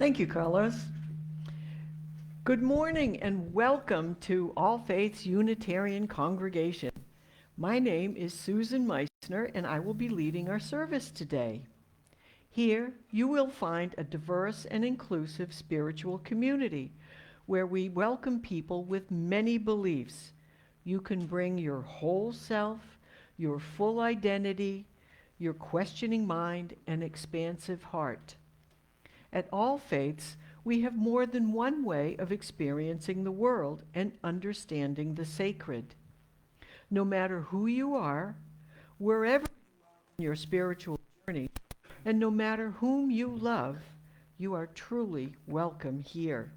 Thank you, Carlos. Good morning and welcome to All Faiths Unitarian Congregation. My name is Susan Meissner and I will be leading our service today. Here you will find a diverse and inclusive spiritual community where we welcome people with many beliefs. You can bring your whole self, your full identity, your questioning mind, and expansive heart. At All Faiths, we have more than one way of experiencing the world and understanding the sacred. No matter who you are, wherever you are on your spiritual journey, and no matter whom you love, you are truly welcome here.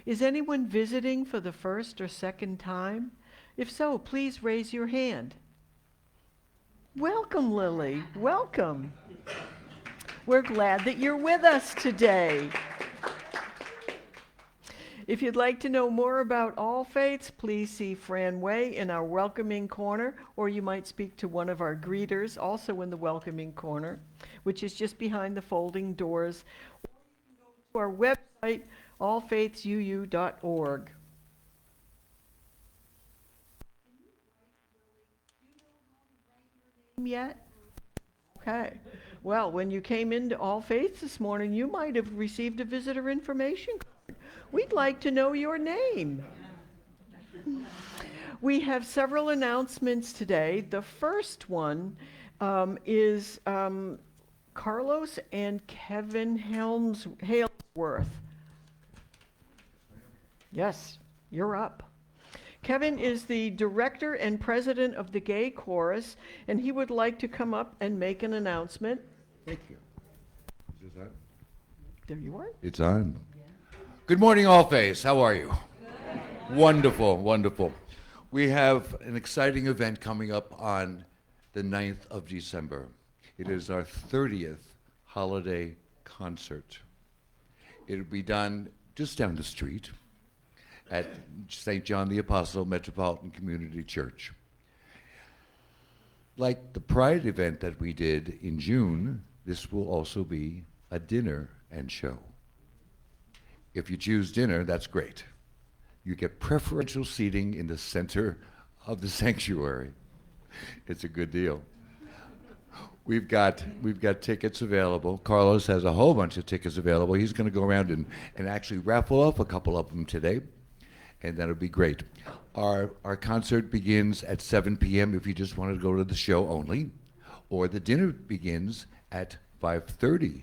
Is anyone visiting for the first or second time? If so, please raise your hand. Welcome, Lily. Welcome. We're glad that you're with us today. If you'd like to know more about All Faiths, please see Fran Way in our welcoming corner, or you might speak to one of our greeters, also in the welcoming corner, which is just behind the folding doors. Or you can go to our website, allfaithsuu.org. Yet? Okay. Well, when you came into All Faiths this morning, you might have received a visitor information card. We'd like to know your name. We have several announcements today. The first one is Carlos and Kevin Halesworth. Yes, you're up. Kevin is the director and president of the Gay Chorus, and he would like to come up and make an announcement. Thank you. Is this on? There you are. It's on. Good morning, All Faiths. How are you? Good. Wonderful, wonderful. We have an exciting event coming up on the 9th of December. It is our 30th holiday concert. It'll be done just down the street at St. John the Apostle Metropolitan Community Church. Like the Pride event that we did in June, this will also be a dinner and show. If you choose dinner, that's great. You get preferential seating in the center of the sanctuary. It's a good deal. We've got tickets available. Carlos has a whole bunch of tickets available. He's going to go around and actually raffle off a couple of them today, and that'll be great. Our concert begins at 7 p.m. if you just want to go to the show only, or the dinner begins at 5:30,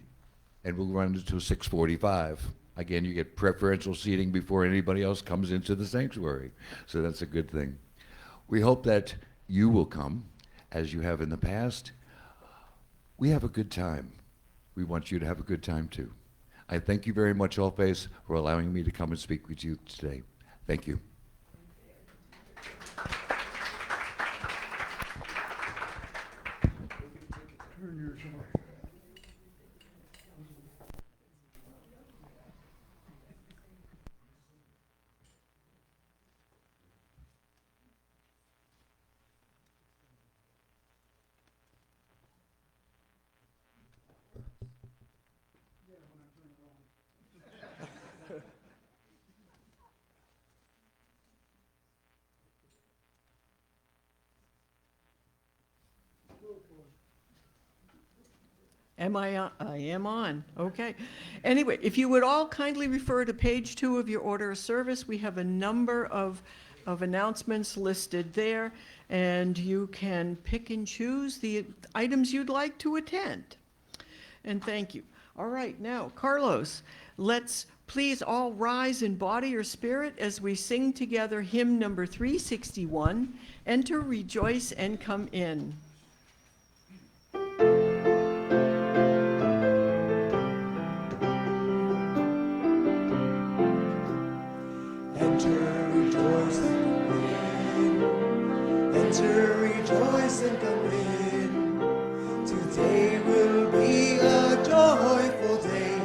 and we'll run until 6:45. Again, you get preferential seating before anybody else comes into the sanctuary, so that's a good thing. We hope that you will come, as you have in the past. We have a good time. We want you to have a good time too. I thank you very much, All Faiths, for allowing me to come and speak with you today. Thank you. Am I on? I am on. Okay. Anyway, if you would all kindly refer to page 2 of your order of service, we have a number of announcements listed there, and you can pick and choose the items you'd like to attend. And thank you. All right, now, Carlos, let's please all rise in body or spirit as we sing together hymn number 361, Enter, Rejoice, and Come In. Enter, rejoice, and come in. Today will be a joyful day.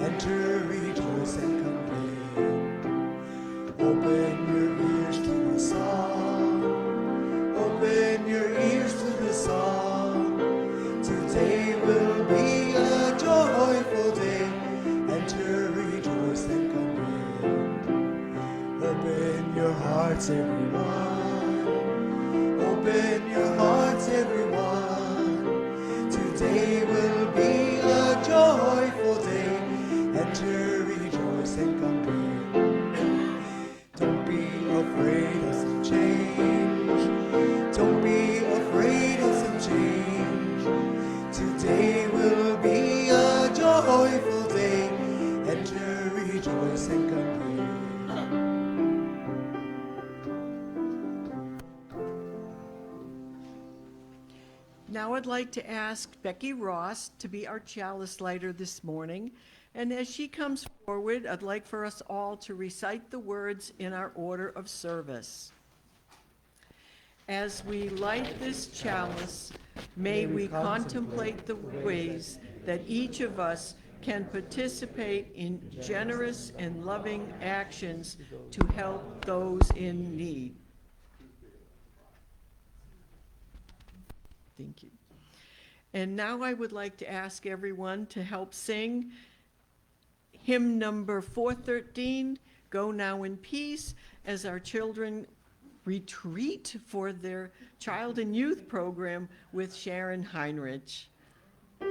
Enter, rejoice, and come in. Open your ears to the song. Open your ears to the song. Today will be a joyful day. enter, rejoice, and come in. Don't be afraid of some change. Don't be afraid of some change. Today will be a joyful day. Enter, rejoice, and come in. Now I'd like to ask Becky Ross to be our chalice lighter this morning. And as she comes forward, I'd like for us all to recite the words in our order of service. As we light this chalice, may we contemplate the ways that each of us can participate in generous and loving actions to help those in need. Thank you. And now I would like to ask everyone to help sing hymn number 413, Go Now in Peace, as our children retreat for their child and youth program with Sharon Heinrich. Go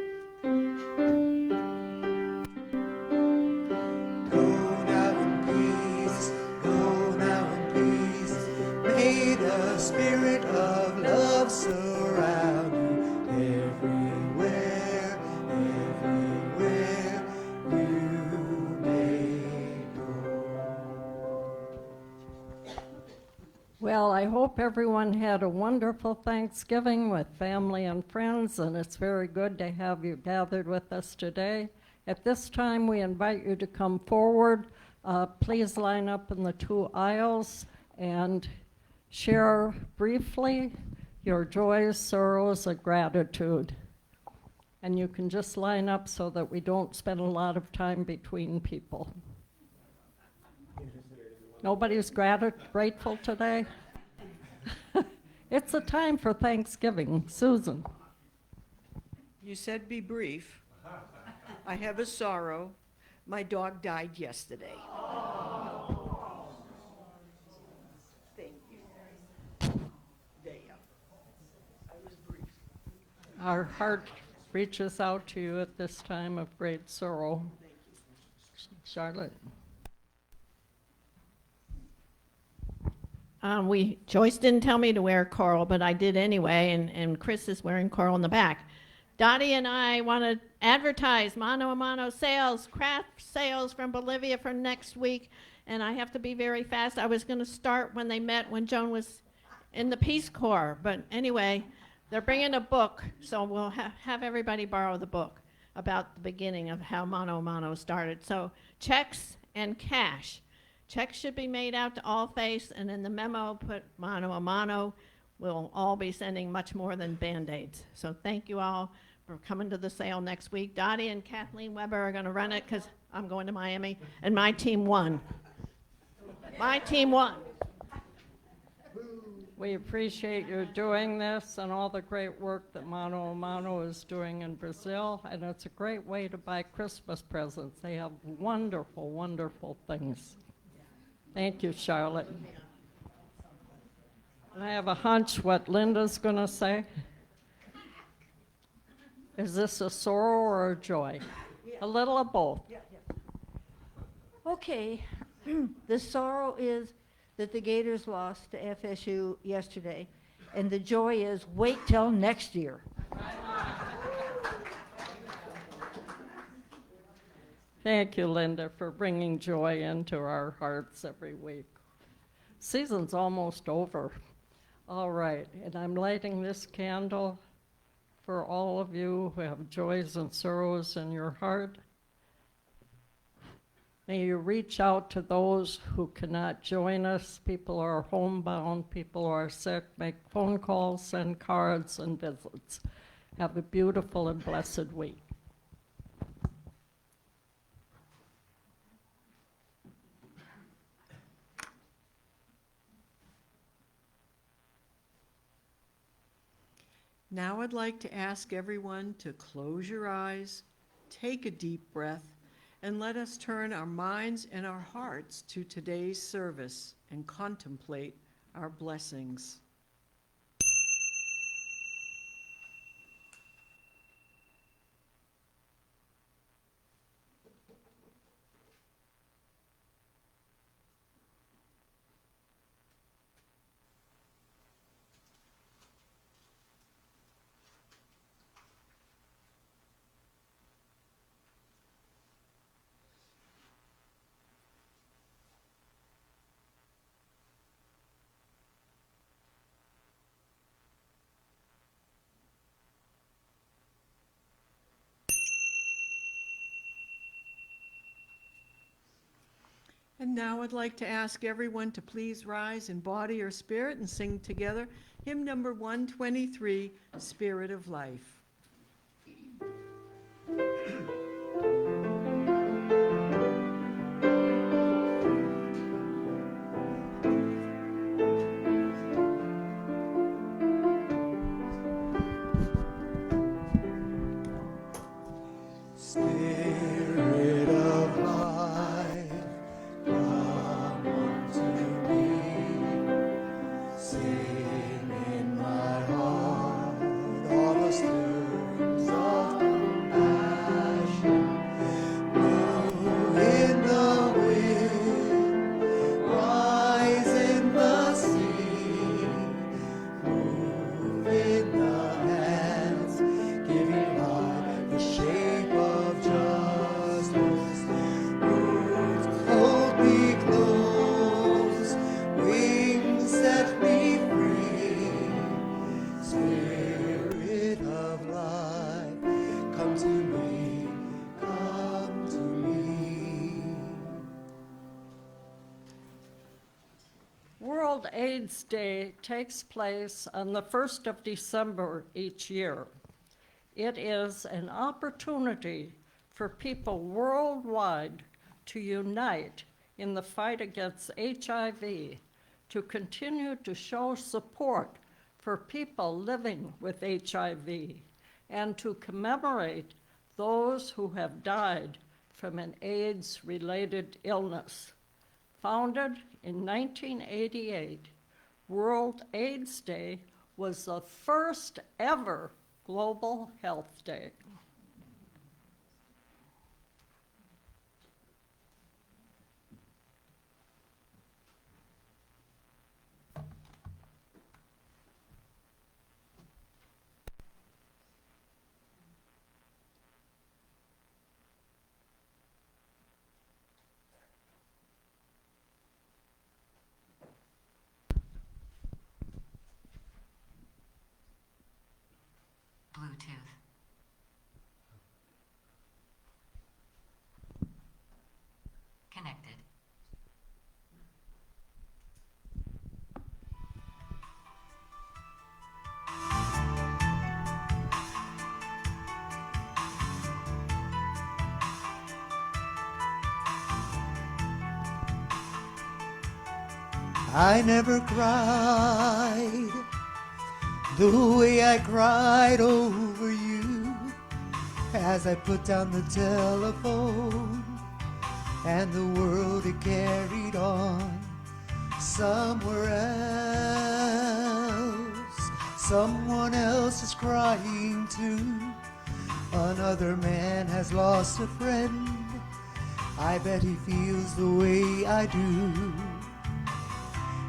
now in peace, go now in peace. May the spirit of love surround you everywhere, everywhere you may go. Well, I hope everyone had a wonderful Thanksgiving with family and friends, and it's very good to have you gathered with us today. At this time, we invite you to come forward. Please line up in the two aisles and share briefly your joys, sorrows, and gratitude. And you can just line up so that we don't spend a lot of time between people. Nobody's grateful today? It's a time for Thanksgiving. Susan. You said be brief. I have a sorrow. My dog died yesterday. Thank you. There you go. I was brief. Our heart reaches out to you at this time of great sorrow. Charlotte. Joyce didn't tell me to wear coral, but I did anyway, and Chris is wearing coral in the back. Dottie and I want to advertise mano a mano sales, craft sales from Bolivia for next week, and I have to be very fast. I was going to start when they met when Joan was in the Peace Corps, but anyway, they're bringing a book, so we'll have everybody borrow the book about the beginning of how mano a mano started. So checks and cash. Checks should be made out to All Face, and in the memo, put mano a mano. We'll all be sending much more than Band-Aids. So thank you all for coming to the sale next week. Dottie and Kathleen Weber are going to run it because I'm going to Miami, and my team won. My team won. We appreciate you doing this and all the great work that Mano a Mano is doing in Brazil, and it's a great way to buy Christmas presents. They have wonderful, wonderful things. Thank you, Charlotte. And I have a hunch what Linda's going to say. Is this a sorrow or a joy? Yeah. A little of both. Yeah. Okay, the sorrow is that the Gators lost to FSU yesterday, and the joy is wait till next year. Thank you, Linda, for bringing joy into our hearts every week. Season's almost over. All right, and I'm lighting this candle for all of you who have joys and sorrows in your heart. May you reach out to those who cannot join us, people who are homebound, people who are sick, make phone calls, send cards, and visits. Have a beautiful and blessed week. Now I'd like to ask everyone to close your eyes, take a deep breath, and let us turn our minds and our hearts to today's service and contemplate our blessings. And now I'd like to ask everyone to please rise in body or spirit and sing together hymn number 123, Spirit of Life. Spirit of life, come unto me. Sing in my heart all the streams of compassion. Move in the wind, rise in the sea. Move in the hands, giving life the shape of justice. Roots hold me close, wings set me free. Spirit of life, come to me, come to me. World AIDS Day takes place on the 1st of December each year. It is an opportunity for people worldwide to unite in the fight against HIV, to continue to show support for people living with HIV, and to commemorate those who have died from an AIDS-related illness. Founded in 1988, World AIDS Day was the first ever global health day. Bluetooth. Connected. I never cried the way I cried over you as I put down the telephone and the world it carried on somewhere else. Someone else is crying too. Another man has lost a friend. I bet he feels the way I do.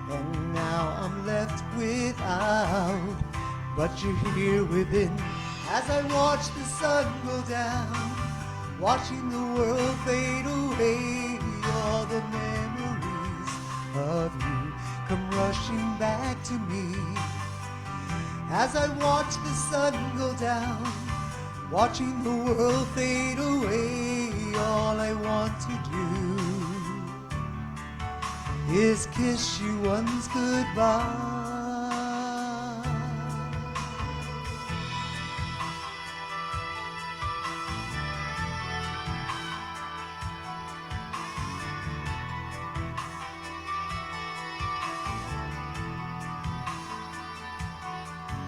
And now I'm left without, but you're here within. As I watch the sun go down, watching the world fade away, all the memories of you come rushing back to me. As I watch the sun go down, watching the world fade away, all I want to do is kiss you once goodbye.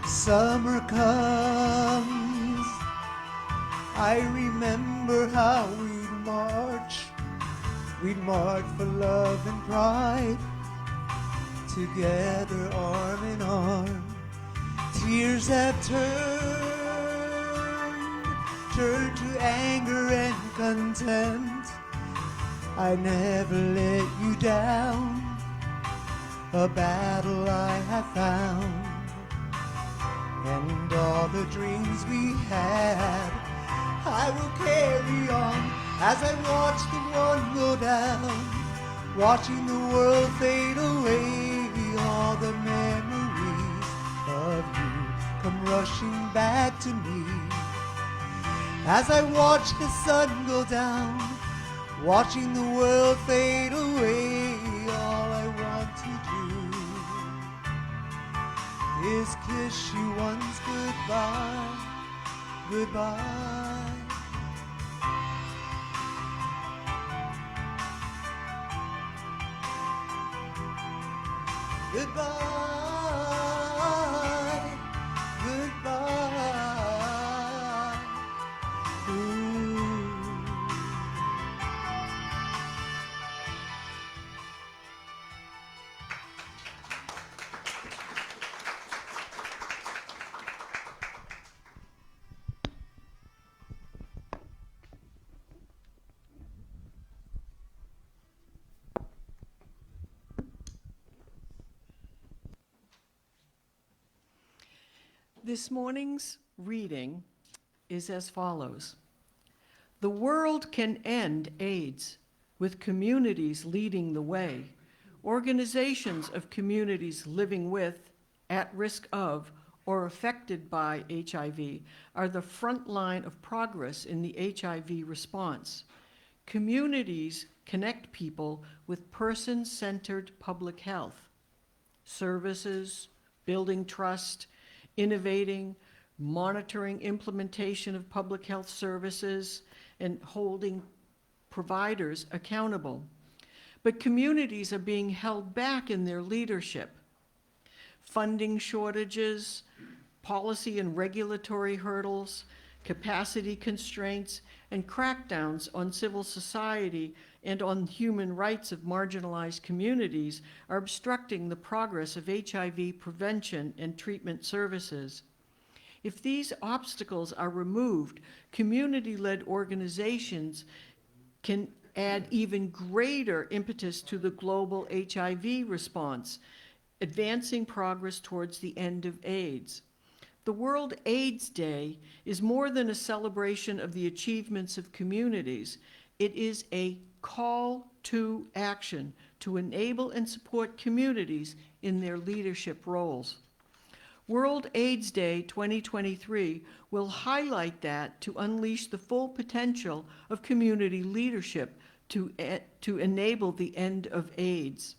Summer comes, I remember how we'd march for love and pride, together arm in arm. Tears have turned to anger and contempt. I never let you down, a battle I have found. And all the dreams we had, I will carry on as I watch the one go down, watching the world fade away, all the memories of you come rushing back to me. As I watch the sun go down, watching the world fade away. All I want to do is kiss you once goodbye, goodbye. Goodbye, goodbye. Ooh. This morning's reading is as follows. The world can end AIDS with communities leading the way. Organizations of communities living with, at risk of, or affected by HIV are the front line of progress in the HIV response. Communities connect people with person-centered public health, services, building trust, innovating, monitoring implementation of public health services, and holding providers accountable. But communities are being held back in their leadership. Funding shortages, policy and regulatory hurdles, capacity constraints, and crackdowns on civil society and on human rights of marginalized communities are obstructing the progress of HIV prevention and treatment services. If these obstacles are removed, community-led organizations can add even greater impetus to the global HIV response, advancing progress towards the end of AIDS. The World AIDS Day is more than a celebration of the achievements of communities. It is a call to action to enable and support communities in their leadership roles. World AIDS Day 2023 will highlight that to unleash the full potential of community leadership to enable the end of AIDS.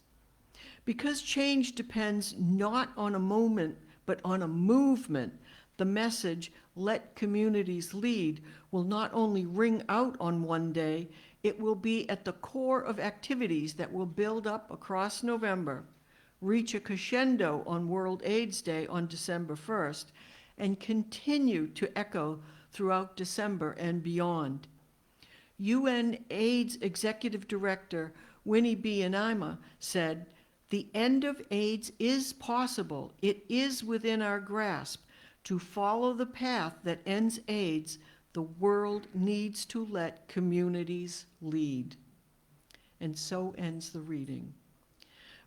Because change depends not on a moment, but on a movement, the message, "Let communities lead," will not only ring out on one day, it will be at the core of activities that will build up across November, reach a crescendo on World AIDS Day on December 1st, and continue to echo throughout December and beyond. UN AIDS Executive Director Winnie Byanyima said, "The end of AIDS is possible. It is within our grasp. To follow the path that ends AIDS, the world needs to let communities lead." And so ends the reading.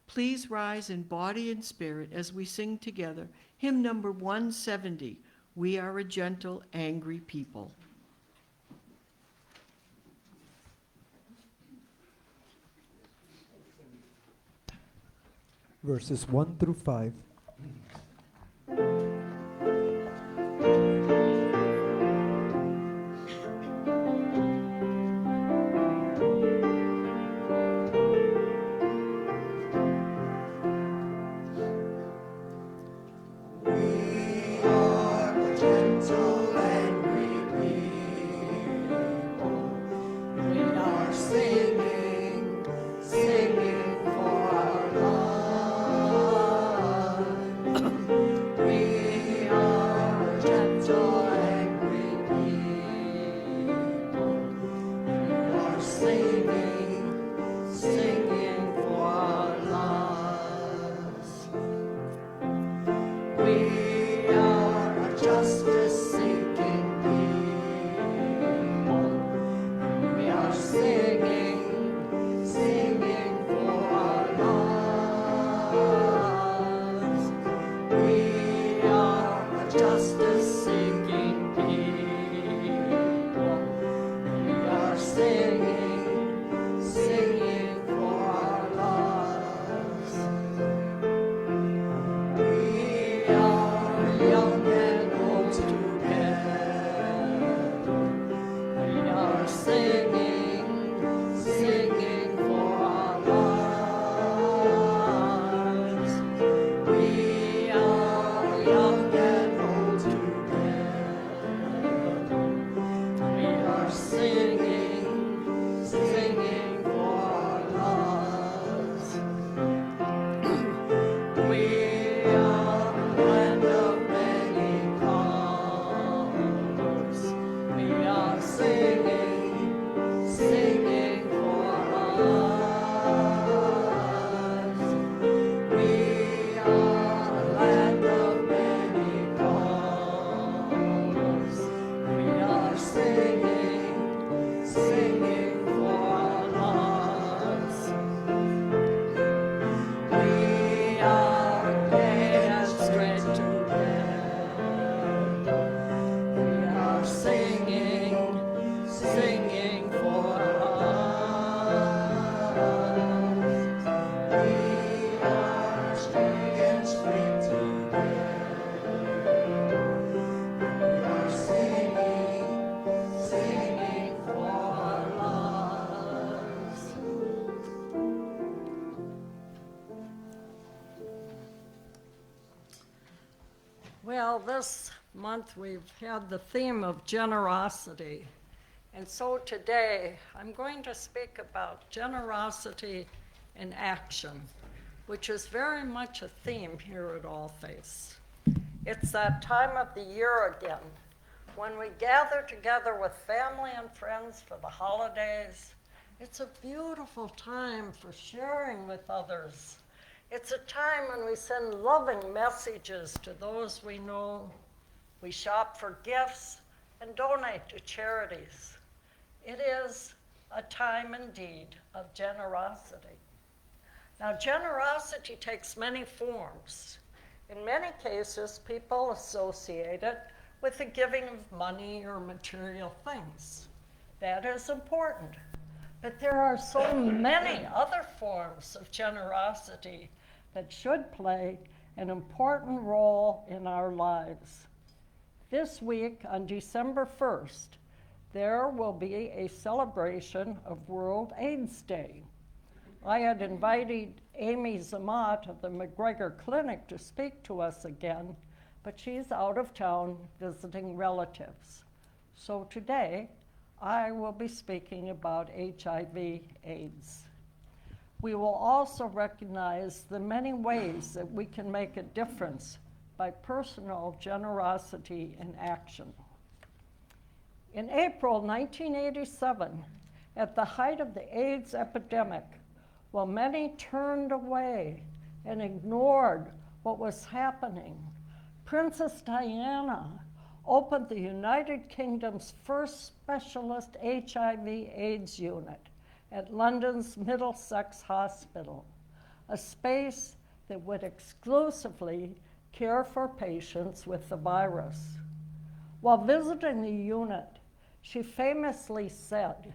Please rise in body and spirit as we sing together hymn number 170, "We Are a Gentle, Angry People." Verses 1 through 5. We are a gentle, angry people. We are singing, singing for our lives. We Well, this month we've had the theme of generosity. And so today I'm going to speak about generosity in action, which is very much a theme here at All Faiths. It's that time of the year again when we gather together with family and friends for the holidays. It's a beautiful time for sharing with others. It's a time when we send loving messages to those we know. We shop for gifts and donate to charities. It is a time indeed of generosity. Now, generosity takes many forms. In many cases, people associate it with the giving of money or material things. That is important. But there are so many other forms of generosity that should play an important role in our lives. This week, on December 1st, there will be a celebration of World AIDS Day. I had invited Amy Zamat of the McGregor Clinic to speak to us again, but she's out of town visiting relatives. So today, I will be speaking about HIV/AIDS. We will also recognize the many ways that we can make a difference by personal generosity in action. In April 1987, at the height of the AIDS epidemic, while many turned away and ignored what was happening, Princess Diana opened the United Kingdom's first specialist HIV/AIDS unit at London's Middlesex Hospital, a space that would exclusively care for patients with the virus. While visiting the unit, she famously said,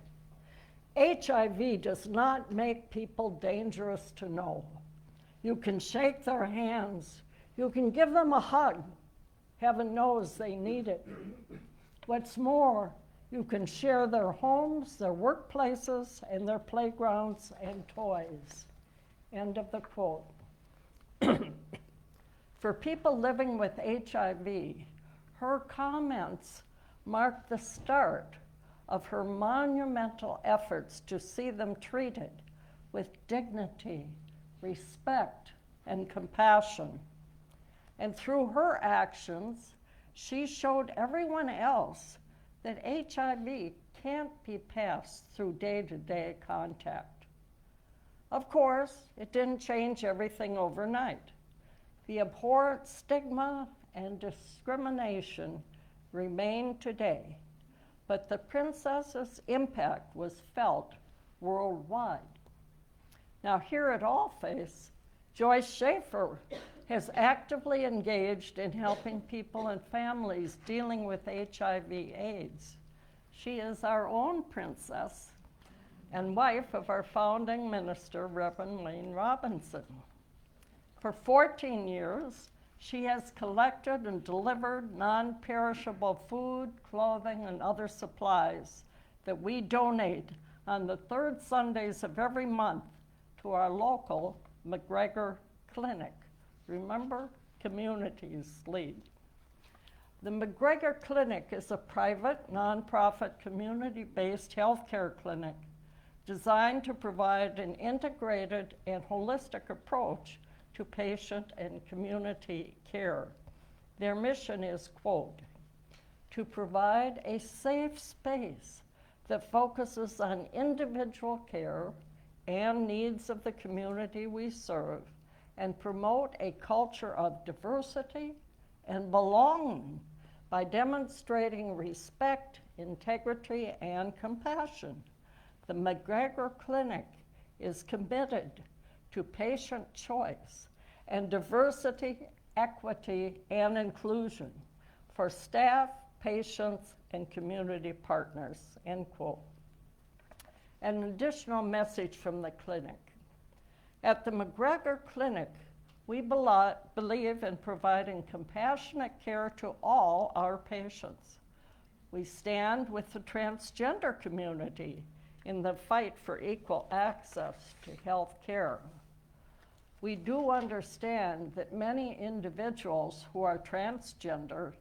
"HIV does not make people dangerous to know. You can shake their hands, you can give them a hug. Heaven knows they need it. What's more, you can share their homes, their workplaces, and their playgrounds and toys." End of the quote. For people living with HIV, her comments marked the start of her monumental efforts to see them treated with dignity, respect, and compassion. And through her actions, she showed everyone else that HIV can't be passed through day-to-day contact. Of course, it didn't change everything overnight. The abhorrent stigma and discrimination remain today, but the princess's impact was felt worldwide. Now here at All Faiths, Joyce Schaefer has actively engaged in helping people and families dealing with HIV/AIDS. She is our own princess and wife of our founding minister, Reverend Wayne Robinson. For 14 years, she has collected and delivered non-perishable food, clothing, and other supplies that we donate on the third Sundays of every month to our local McGregor Clinic. Remember, communities lead. The McGregor Clinic is a private, nonprofit, community-based healthcare clinic designed to provide an integrated and holistic approach to patient and community care. Their mission is, quote, "to provide a safe space that focuses on individual care and needs of the community we serve, and promote a culture of diversity and belonging by demonstrating respect, integrity, and compassion. The McGregor Clinic is committed to patient choice and diversity, equity, and inclusion for staff, patients, and community partners," end quote. An additional message from the clinic. At the McGregor Clinic, we believe in providing compassionate care to all our patients. We stand with the transgender community in the fight for equal access to health care. We do understand that many individuals who are transgender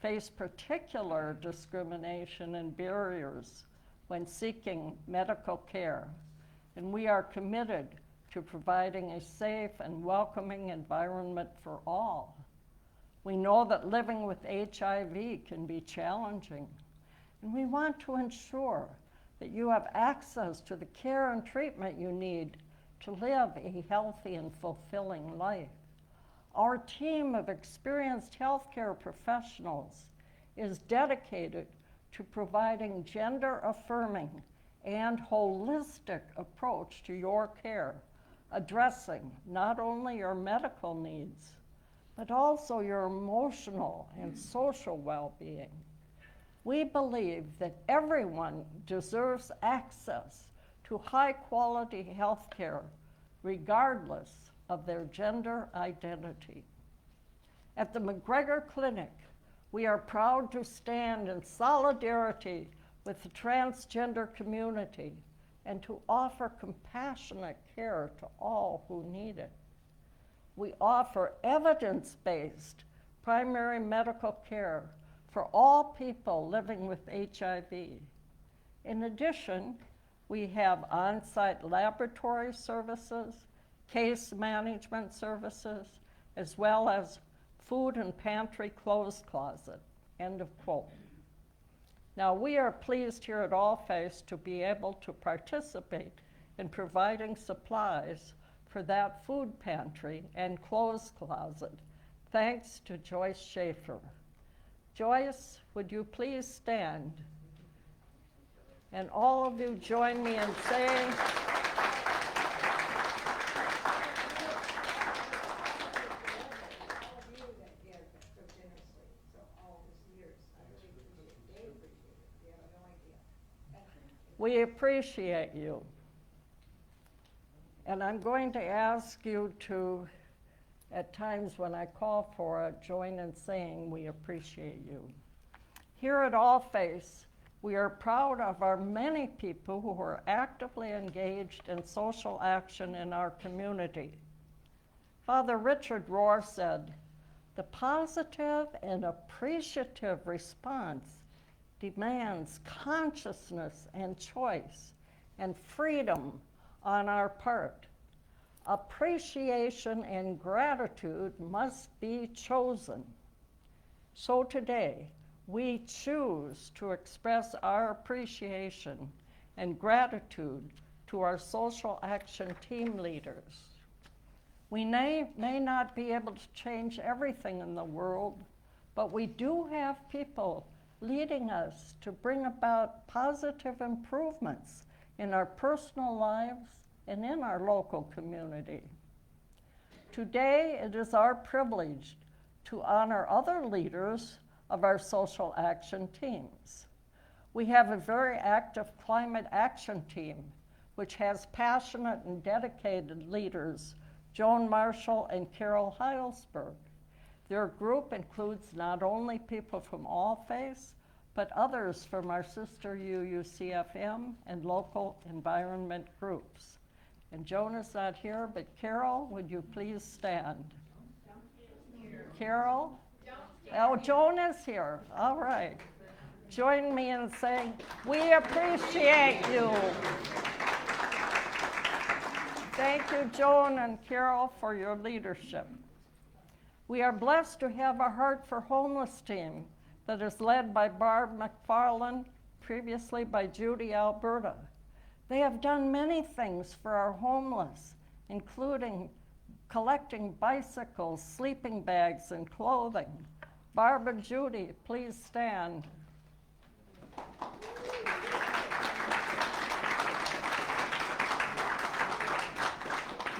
face particular discrimination and barriers when seeking medical care, and we are committed to providing a safe and welcoming environment for all. We know that living with HIV can be challenging, and we want to ensure that you have access to the care and treatment you need to live a healthy and fulfilling life. Our team of experienced healthcare professionals is dedicated to providing gender-affirming and holistic approach to your care, addressing not only your medical needs, but also your emotional and social well-being. We believe that everyone deserves access to high-quality health care, regardless of their gender identity. At the McGregor Clinic, we are proud to stand in solidarity with the transgender community and to offer compassionate care to all who need it. We offer evidence-based primary medical care for all people living with HIV. In addition, we have on-site laboratory services, case management services, as well as food and pantry clothes closet, end of quote. Now, we are pleased here at All Faiths to be able to participate in providing supplies for that food pantry and clothes closet, thanks to Joyce Schaefer. Joyce, would you please stand? And all of you join me in saying, we appreciate you. And I'm going to ask you to, at times when I call for it, join in saying we appreciate you. Here at All Faiths, we are proud of our many people who are actively engaged in social action in our community. Father Richard Rohr said, "The positive and appreciative response demands consciousness and choice and freedom on our part. Appreciation and gratitude must be chosen." So today, we choose to express our appreciation and gratitude to our social action team leaders. We may not be able to change everything in the world, but we do have people leading us to bring about positive improvements in our personal lives and in our local community. Today, it is our privilege to honor other leaders of our social action teams. We have a very active climate action team, which has passionate and dedicated leaders, Joan Marshall and Carol Heilsberg. Their group includes not only people from All Faiths, but others from our sister UUCFM and local environment groups. And Joan is not here, but Carol, would you please stand? Carol? Oh, Joan is here. All right. Join me in saying, we appreciate you. Thank you, Joan and Carol, for your leadership. We are blessed to have a Heart for Homeless team that is led by Barb McFarland, previously by Judy Alberta. They have done many things for our homeless, including collecting bicycles, sleeping bags, and clothing. Barb and Judy, please stand.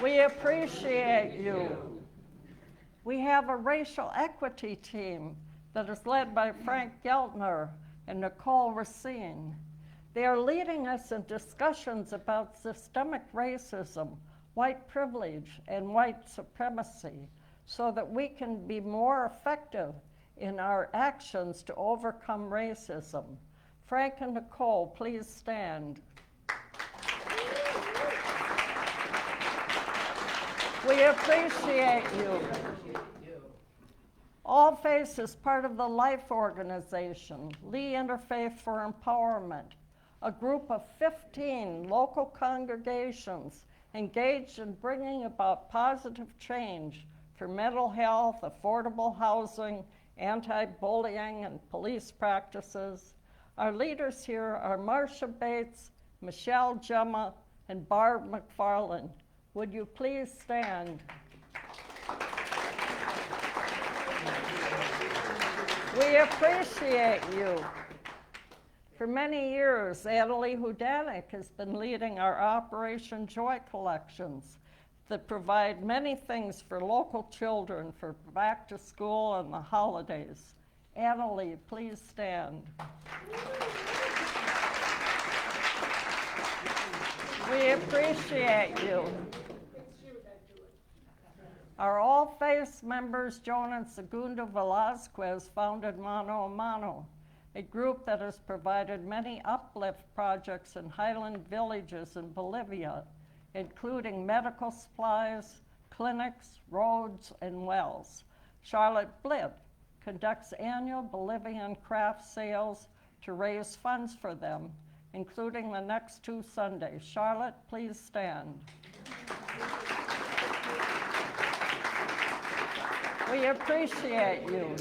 We appreciate you. We have a racial equity team that is led by Frank Geltner and Nicole Racine. They are leading us in discussions about systemic racism, white privilege, and white supremacy so that we can be more effective in our actions to overcome racism. Frank and Nicole, please stand. We appreciate you. All Faith is part of the Life Organization, Lee Interfaith for Empowerment, a group of 15 local congregations engaged in bringing about positive change for mental health, affordable housing, anti-bullying, and police practices. Our leaders here are Marcia Bates, Michelle Gemma, and Barb McFarland. Would you please stand? We appreciate you. For many years, Annalie Hudanik has been leading our Operation Joy collections that provide many things for local children for back to school and the holidays. Annalie, please stand. We appreciate you. Our All Faiths members, Joan and Segunda Velasquez, founded Mano a Mano, a group that has provided many uplift projects in highland villages in Bolivia, including medical supplies, clinics, roads, and wells. Charlotte Blitt conducts annual Bolivian craft sales to raise funds for them, including the next 2 Sundays. Charlotte, please stand. We appreciate you.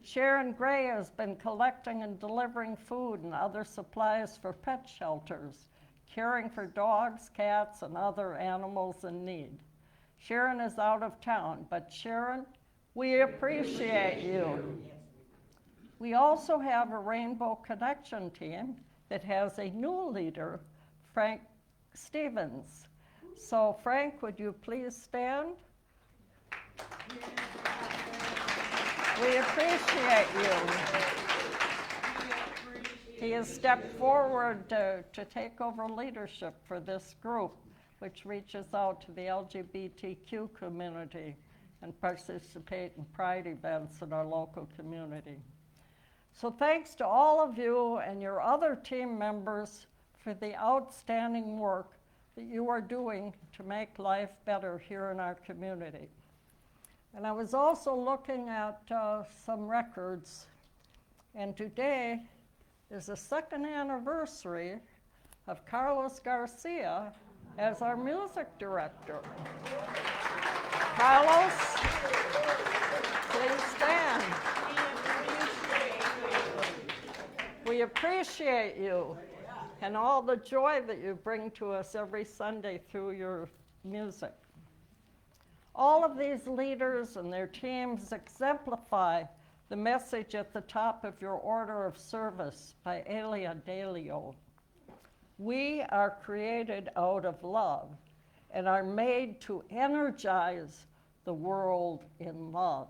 Sharon Gray has been collecting and delivering food and other supplies for pet shelters, caring for dogs, cats, and other animals in need. Sharon is out of town, but Sharon, we appreciate you. We also have a Rainbow Connection team that has a new leader, Frank Stevens. So Frank, would you please stand? We appreciate you. He has stepped forward to take over leadership for this group, which reaches out to the LGBTQ community and participate in pride events in our local community. So thanks to all of you and your other team members for the outstanding work that you are doing to make life better here in our community. And I was also looking at some records, and today is the 2nd anniversary of Carlos Garcia as our music director. Carlos, please stand. We appreciate you and all the joy that you bring to us every Sunday through your music. All of these leaders and their teams exemplify the message at the top of your order of service by Elia Delio. We are created out of love and are made to energize the world in love.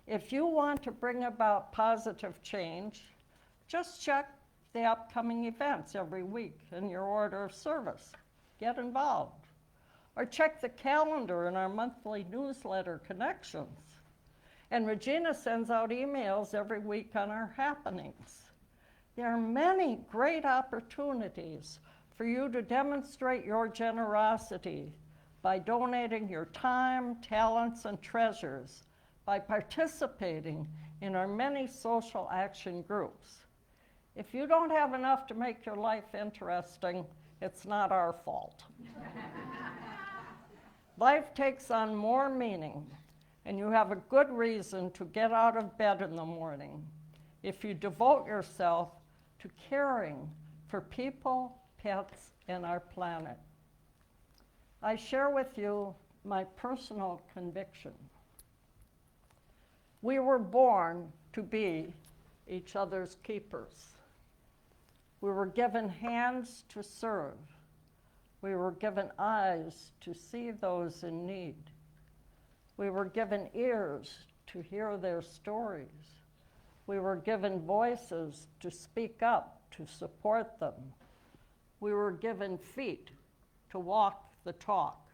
If you want to bring about positive change, just check the upcoming events every week in your order of service. Get involved. Or check the calendar in our monthly newsletter, Connections. And Regina sends out emails every week on our happenings. There are many great opportunities for you to demonstrate your generosity by donating your time, talents, and treasures, by participating in our many social action groups. If you don't have enough to make your life interesting, it's not our fault. Life takes on more meaning, and you have a good reason to get out of bed in the morning if you devote yourself to caring for people, pets, and our planet. I share with you my personal conviction. We were born to be each other's keepers. We were given hands to serve. We were given eyes to see those in need. We were given ears to hear their stories. We were given voices to speak up, to support them. We were given feet to walk the talk.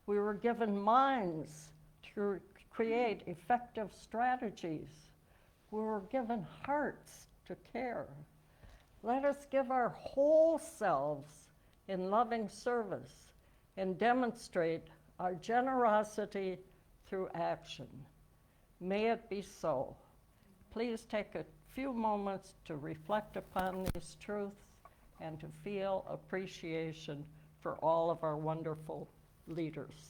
We were given minds to create effective strategies. We were given hearts to care. Let us give our whole selves in loving service and demonstrate our generosity through action. May it be so. Please take a few moments to reflect upon these truths and to feel appreciation for all of our wonderful leaders.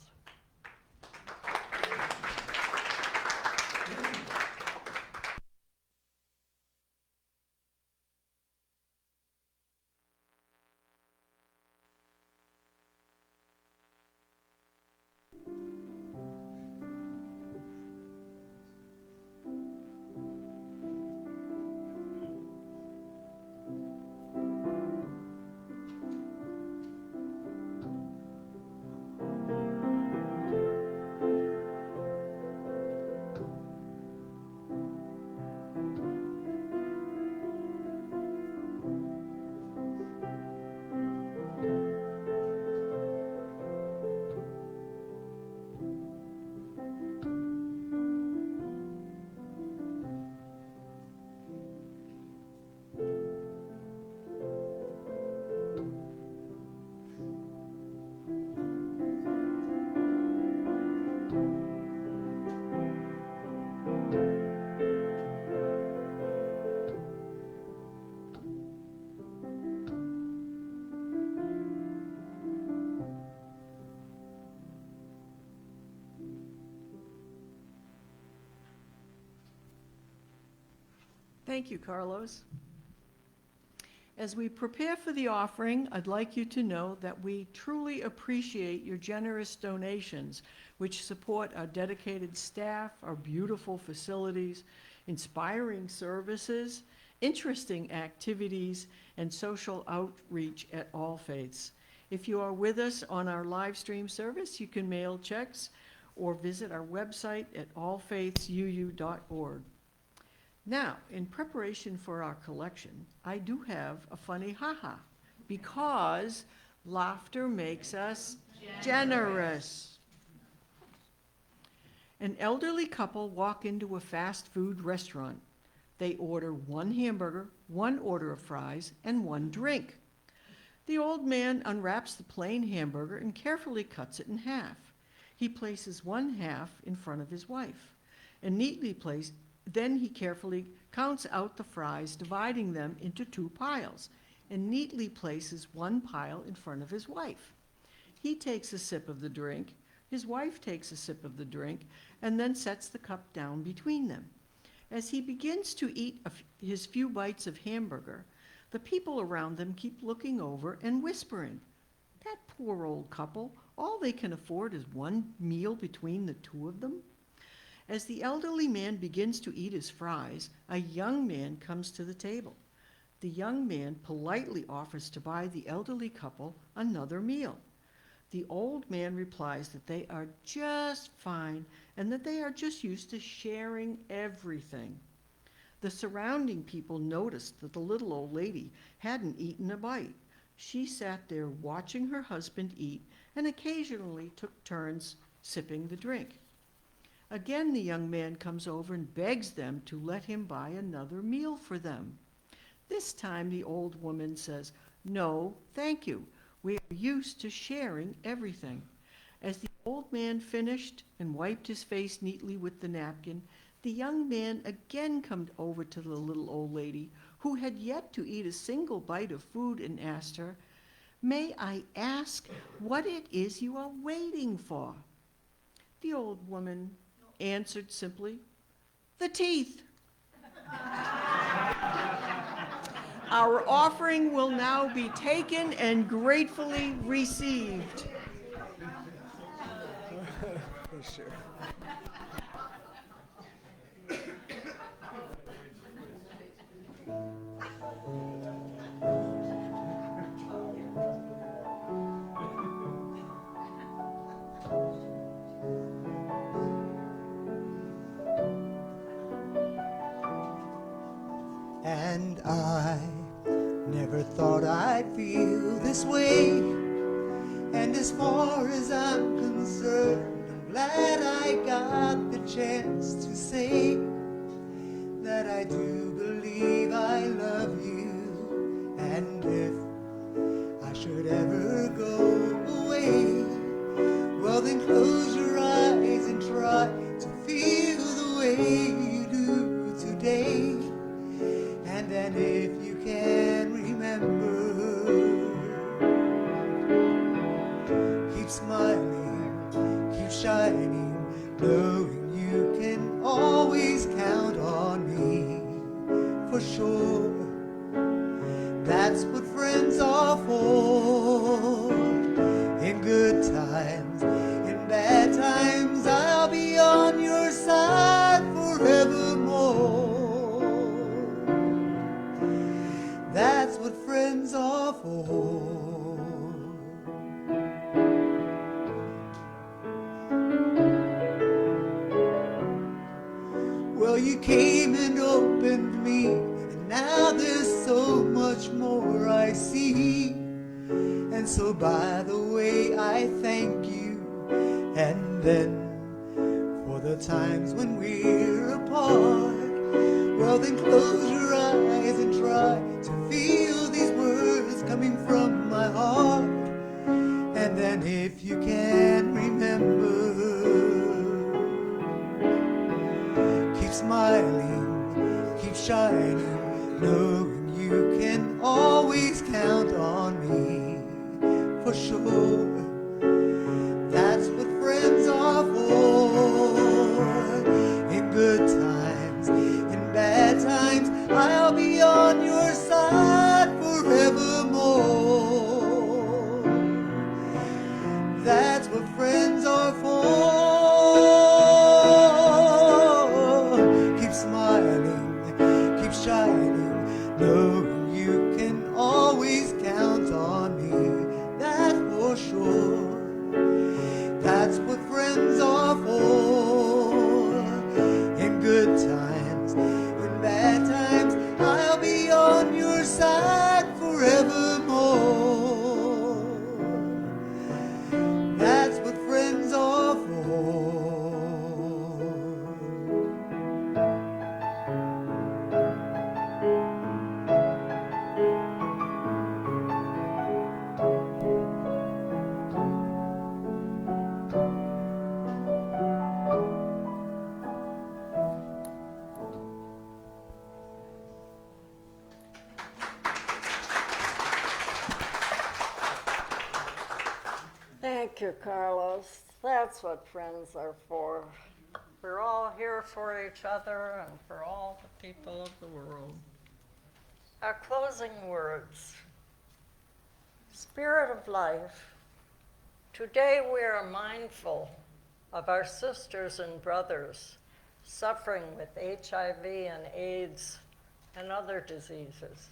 Thank you, Carlos. As we prepare for the offering, I'd like you to know that we truly appreciate your generous donations, which support our dedicated staff, our beautiful facilities, inspiring services, interesting activities, and social outreach at All Faiths. If you are with us on our live stream service, you can mail checks or visit our website at allfaithsuu.org. Now, in preparation for our collection, I do have a funny haha, because laughter makes us generous. An elderly couple walk into a fast food restaurant. They order one hamburger, one order of fries, and one drink. The old man unwraps the plain hamburger and carefully cuts it in half. He places one half in front of his wife and then he carefully counts out the fries, dividing them into two piles, and neatly places one pile in front of his wife. He takes a sip of the drink, his wife takes a sip of the drink, and then sets the cup down between them. As he begins to eat his few bites of hamburger, the people around them keep looking over and whispering, "That poor old couple, all they can afford is one meal between the two of them." As the elderly man begins to eat his fries, a young man comes to the table. The young man politely offers to buy the elderly couple another meal. The old man replies that they are just fine and that they are just used to sharing everything. The surrounding people noticed that the little old lady hadn't eaten a bite. She sat there watching her husband eat and occasionally took turns sipping the drink. Again, the young man comes over and begs them to let him buy another meal for them. This time, the old woman says, "No, thank you. We are used to sharing everything." As the old man finished and wiped his face neatly with the napkin, the young man again came over to the little old lady, who had yet to eat a single bite of food, and asked her, "May I ask what it is you are waiting for?" The old woman answered simply, "The teeth." Our offering will now be taken and gratefully received. Sure. And I never thought I'd feel this way. And as far as I'm concerned, I'm glad I got the chance to say that I do believe I love you. And if I should ever go away, well then close your eyes and try to feel the way you do today. And then if you can remember, keep smiling, keep shining, knowing you can always count on me. For sure, that's what friends are for. In good times, in bad times, I'll be on your side forevermore. That's what friends are for. Well, you came and opened me, and now there's so much more I see. And so by the way, I thank you. And then for the times when we're apart, well then close your eyes and try to feel these words coming from my heart. And then if you can remember, keep smiling, keep shining, knowing you can always count on me. For sure, that's what friends are for. In good times, in bad times, I'll be on your side forevermore. That's what friends are for. Keep smiling, keep shining, knowing you can always count on me. That's for sure. That's what friends are for. In good times, in bad times, I'll be on your side forevermore. That's what friends are for. Thank you, Carlos. That's what friends are for. We're all here for each other and for all the people of the world. Our closing words. Spirit of life, today we are mindful of our sisters and brothers suffering with HIV and AIDS and other diseases.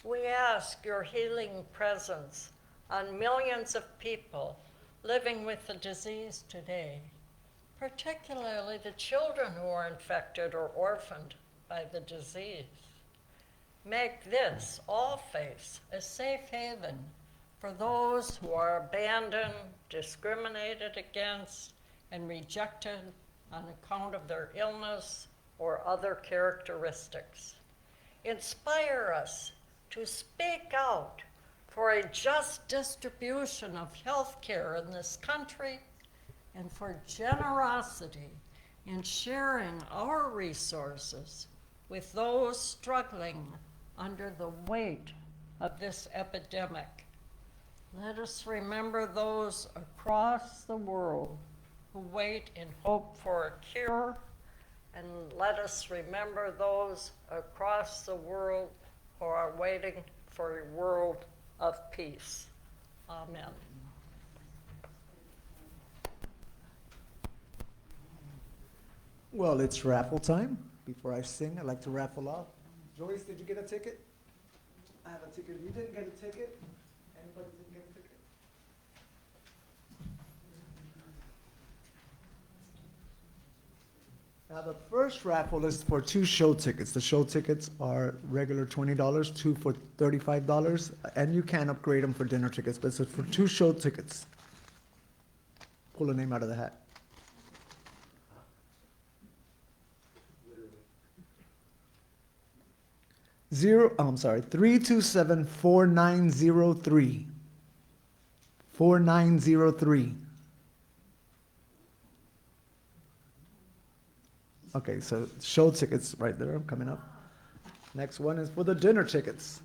We ask your healing presence on millions of people living with the disease today, particularly the children who are infected or orphaned by the disease. Make this, All Faiths, a safe haven for those who are abandoned, discriminated against, and rejected on account of their illness or other characteristics. Inspire us to speak out for a just distribution of health care in this country and for generosity in sharing our resources with those struggling under the weight of this epidemic. Let us remember those across the world who wait in hope for a cure, and let us remember those across the world who are waiting for a world of peace. Amen. Well, it's raffle time. Before I sing, I'd like to raffle off. Joyce, did you get a ticket? I have a ticket. You didn't get a ticket? Anybody didn't get a ticket? Now, the first raffle is for 2 show tickets. The show tickets are regular $20, 2 for $35, and you can upgrade them for dinner tickets, but it's for 2 show tickets. Pull a name out of the hat. I'm sorry, 327-4903. 4903. Okay, so show tickets right there coming up. Next one is for the dinner tickets.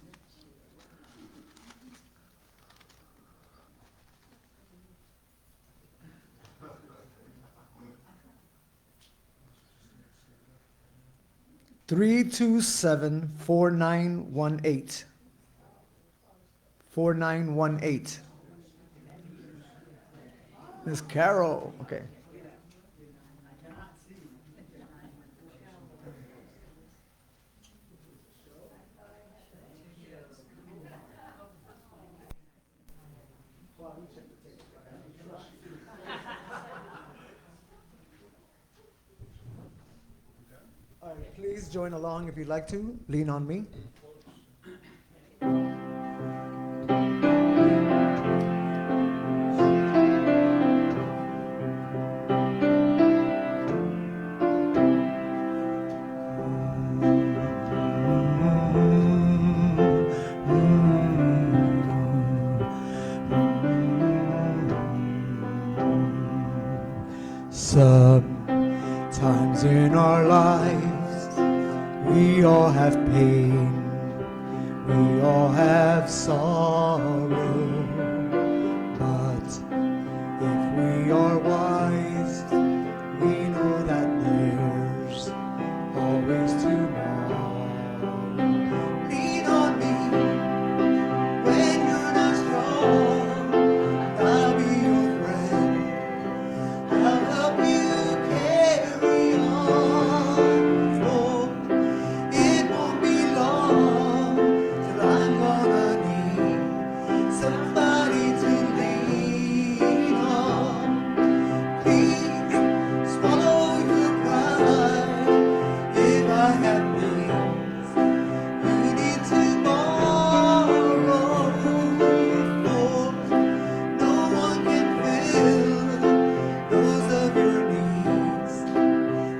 (327) 4918. 4918. Miss Carol. Okay. All right, please join along if you'd like to. Lean on me. Sometimes in our lives, we all have pain, we all have sorrow, but if we are wise, we know that there's always tomorrow. Lean on me when you're not strong, I'll be your friend. I'll help you carry on, for it won't be long till I'm gonna need somebody to lean on. Please swallow your pride. If I have things you need tomorrow, for no one can fill those of your needs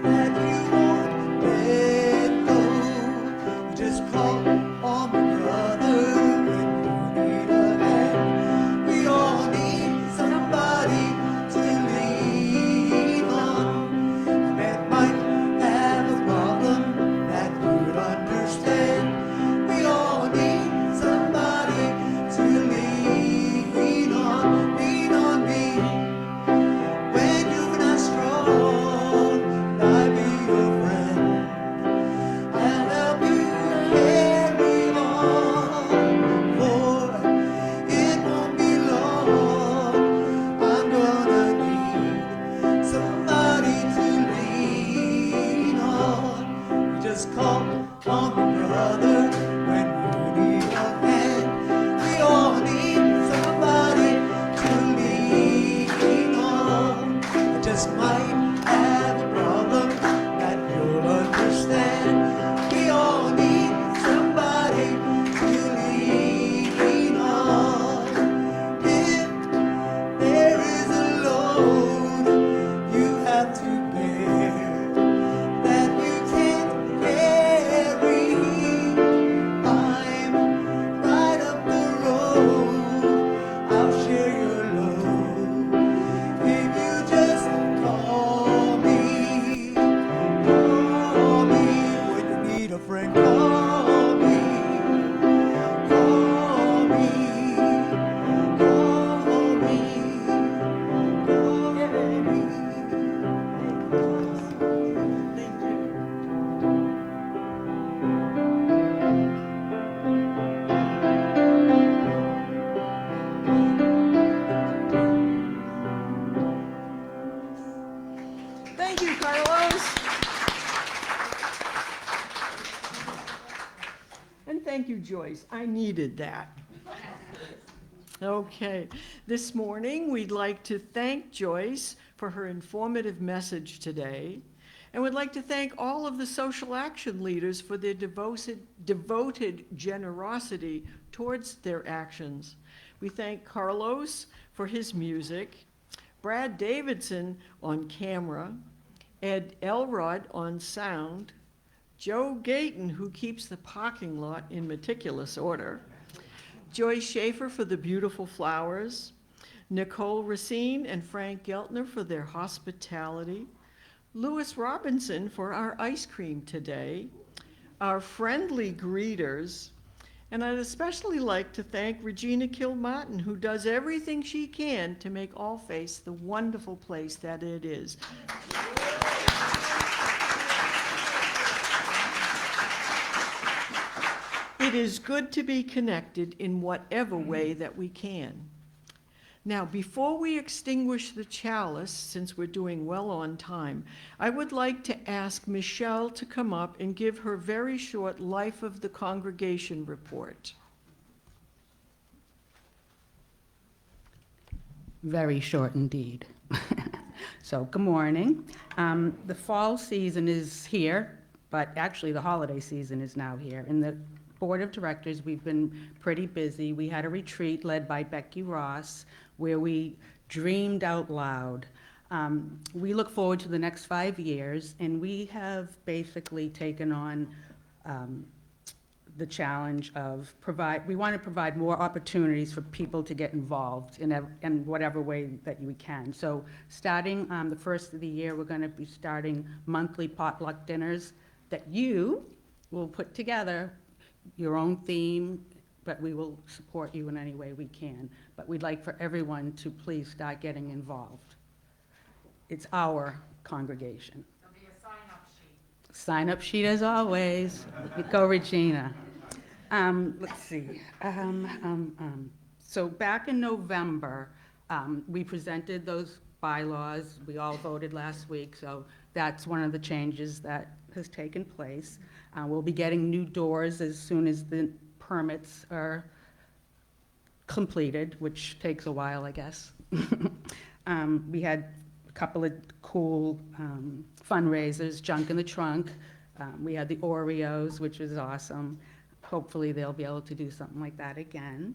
that you won't let go. You just call on the brother when you need a hand. We all need somebody to lean on. A man might have a problem that you'd understand. We all need somebody to lean on. Lean on me when you're not strong, I'll be your friend. I'll help you carry on, for it won't be long. I'm gonna need somebody to lean on. You just call on the brother when you need a hand. We all need somebody to lean on. I just might have a problem that you'll understand. We all need somebody to lean on. If there is a load you have to bear that you can't carry, I'm right up the road. I'll share your load. If you just call me when you need a friend. Call me, call me, call me, Thank you, Carlos. And thank you, Joyce. I needed that. Okay, this morning we'd like to thank Joyce for her informative message today, and would like to thank all of the social action leaders for their devoted generosity towards their actions. We thank Carlos for his music, Brad Davidson on camera, Ed Elrod on sound, Joe Gayton, who keeps the parking lot in meticulous order, Joyce Schaefer for the beautiful flowers, Nicole Racine and Frank Geltner for their hospitality, Lewis Robinson for our ice cream today, our friendly greeters, and I'd especially like to thank Regina Kilmartin, who does everything she can to make All Faiths the wonderful place that it is. It is good to be connected in whatever way that we can. Now, before we extinguish the chalice, since we're doing well on time, I would like to ask Michelle to come up and give her very short Life of the Congregation report. Very short indeed. So, good morning. The fall season is here, but actually the holiday season is now here. In the Board of Directors, we've been pretty busy. We had a retreat led by Becky Ross where we dreamed out loud. We look forward to the next 5 years, and we have basically taken on the challenge of we want to provide more opportunities for people to get involved in whatever way that we can. So starting the first of the year, we're going to be starting monthly potluck dinners that you will put together your own theme, but we will support you in any way we can. But we'd like for everyone to please start getting involved. It's our congregation. There'll be a sign-up sheet. Sign-up sheet as always. Go, Regina. Let's see. So back in November, we presented those bylaws. We all voted last week, so that's one of the changes that has taken place. We'll be getting new doors as soon as the permits are completed, which takes a while, I guess. We had a couple of cool fundraisers, Junk in the Trunk. We had the Oreos, which was awesome. Hopefully they'll be able to do something like that again.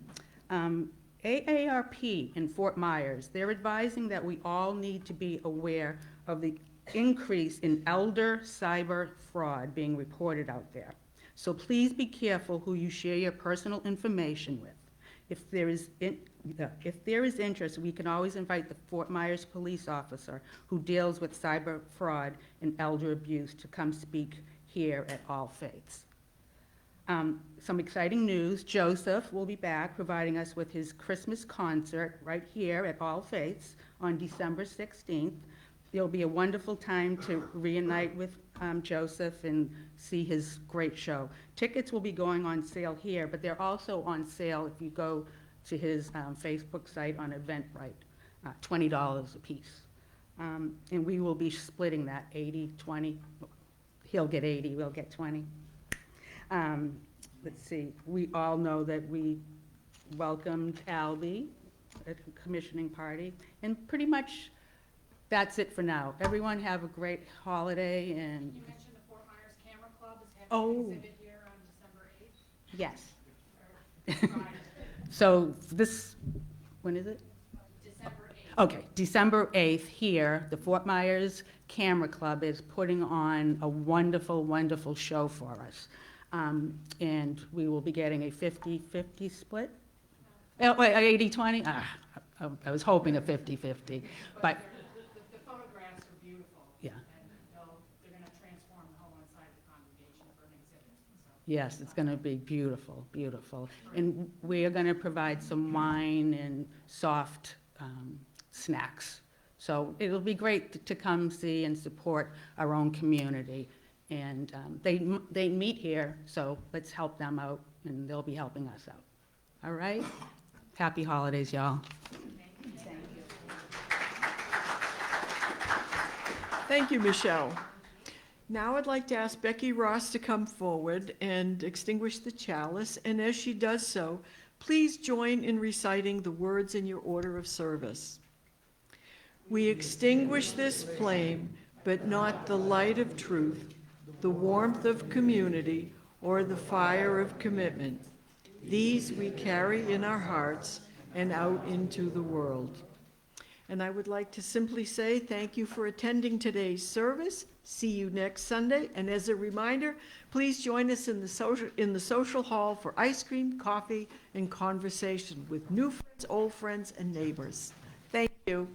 AARP in Fort Myers, they're advising that we all need to be aware of the increase in elder cyber fraud being reported out there. So please be careful who you share your personal information with. If there is interest, we can always invite the Fort Myers police officer who deals with cyber fraud and elder abuse to come speak here at All Faiths. Some exciting news. Joseph will be back providing us with his Christmas concert right here at All Faiths on December 16th. It'll be a wonderful time to reunite with Joseph and see his great show. Tickets will be going on sale here, but they're also on sale if you go to his Facebook site on Eventbrite, $20 a piece. And we will be splitting that 80-20. He'll get 80, we'll get 20. Let's see, we all know that we welcomed Albie at the commissioning party, and pretty much that's it for now. Everyone have a great holiday, and You mentioned the Fort Myers Camera Club is having an exhibit here on December 8th. yes. Or Friday, So this, when is it? December 8th. Okay, December 8th here, the Fort Myers Camera Club is putting on a wonderful, wonderful show for us. And we will be getting a 50-50 split? Oh, wait, 80-20? I was hoping a 50-50, but, The photographs are beautiful. yeah. And they're going to transform the whole inside of the congregation for an exhibit. So Yes, it's going to be beautiful, beautiful. And we are going to provide some wine and soft snacks. So it'll be great to come see and support our own community. And they meet here, so let's help them out, and they'll be helping us out. All right? Happy holidays, y'all. Thank you, Michelle. Now I'd like to ask Becky Ross to come forward and extinguish the chalice, and as she does so, please join in reciting the words in your order of service. We extinguish this flame, but not the light of truth, the warmth of community, or the fire of commitment. These we carry in our hearts and out into the world. And I would like to simply say thank you for attending today's service. See you next Sunday. And as a reminder, please join us in the social hall for ice cream, coffee, and conversation with new friends, old friends, and neighbors. Thank you.